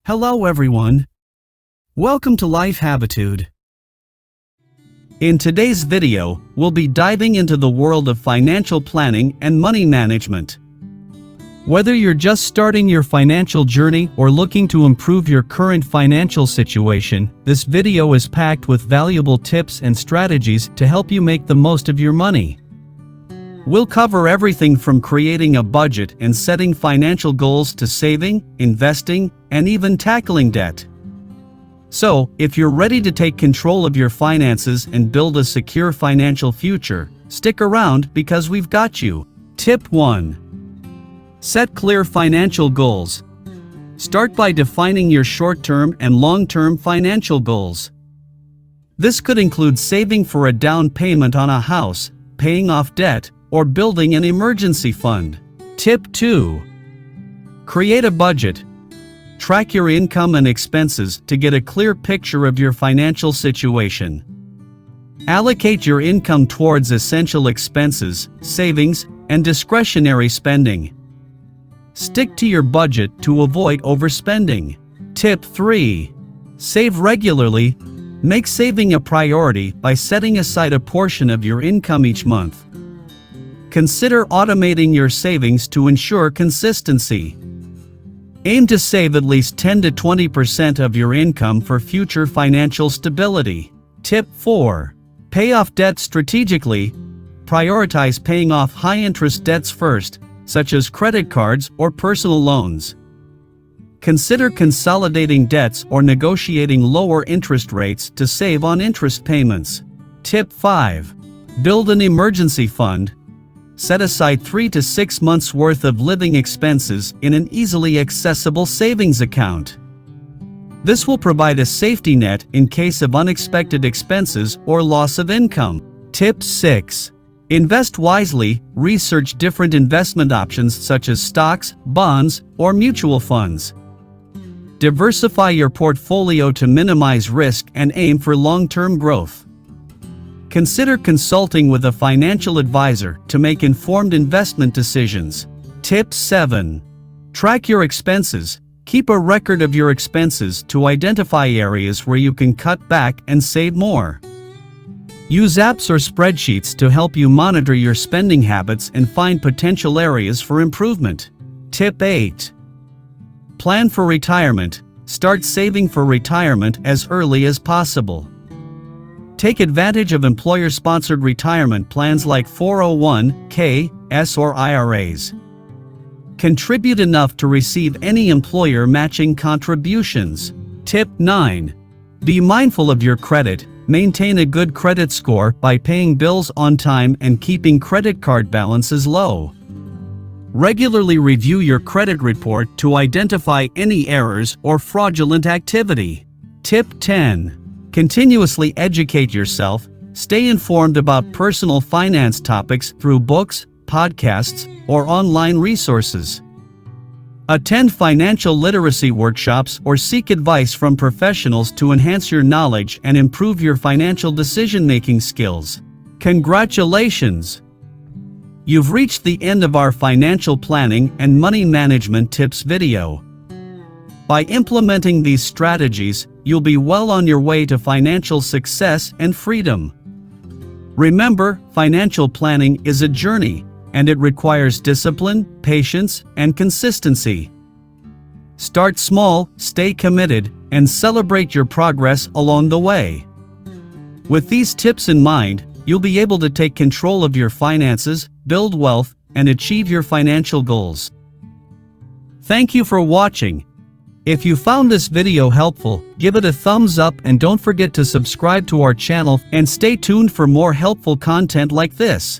Hello everyone. Welcome to Life Habitude. In today's video, we'll be diving into the world of financial planning and money management. Whether you're just starting your financial journey or looking to improve your current financial situation, this video is packed with valuable tips and strategies to help you make the most of your money. We'll cover everything from creating a budget and setting financial goals to saving, investing, and even tackling debt. So, if you're ready to take control of your finances and build a secure financial future, stick around because we've got you. Tip 1. Set clear financial goals. Start by defining your short-term and long-term financial goals. This could include saving for a down payment on a house, paying off debt, or building an emergency fund. Tip 2. Create a budget. Track your income and expenses to get a clear picture of your financial situation. Allocate your income towards essential expenses, savings, and discretionary spending. Stick to your budget to avoid overspending. Tip 3. Save regularly. Make saving a priority by setting aside a portion of your income each month. Consider automating your savings to ensure consistency. Aim to save at least 10 to 20% of your income for future financial stability. Tip 4. Pay off debt strategically. Prioritize paying off high-interest debts first, such as credit cards or personal loans. Consider consolidating debts or negotiating lower interest rates to save on interest payments. Tip 5. Build an emergency fund. Set aside 3 to 6 months' worth of living expenses in an easily accessible savings account. This will provide a safety net in case of unexpected expenses or loss of income. Tip 6. Invest wisely. Research different investment options such as stocks, bonds, or mutual funds. Diversify your portfolio to minimize risk and aim for long-term growth. Consider consulting with a financial advisor to make informed investment decisions. Tip 7. Track your expenses. Keep a record of your expenses to identify areas where you can cut back and save more. Use apps or spreadsheets to help you monitor your spending habits and find potential areas for improvement. Tip 8. Plan for retirement. Start saving for retirement as early as possible. Take advantage of employer-sponsored retirement plans like 401(k)s or IRAs. Contribute enough to receive any employer matching contributions. Tip 9. Be mindful of your credit. Maintain a good credit score by paying bills on time and keeping credit card balances low. Regularly review your credit report to identify any errors or fraudulent activity. Tip 10. Continuously educate yourself. Stay informed about personal finance topics through books, podcasts, or online resources. Attend financial literacy workshops or seek advice from professionals to enhance your knowledge and improve your financial decision-making skills. Congratulations! You've reached the end of our financial planning and money management tips video. By implementing these strategies, you'll be well on your way to financial success and freedom. Remember, financial planning is a journey, and it requires discipline, patience, and consistency. Start small, stay committed, and celebrate your progress along the way. With these tips in mind, you'll be able to take control of your finances, build wealth, and achieve your financial goals. Thank you for watching. If you found this video helpful, give it a thumbs up and don't forget to subscribe to our channel and stay tuned for more helpful content like this.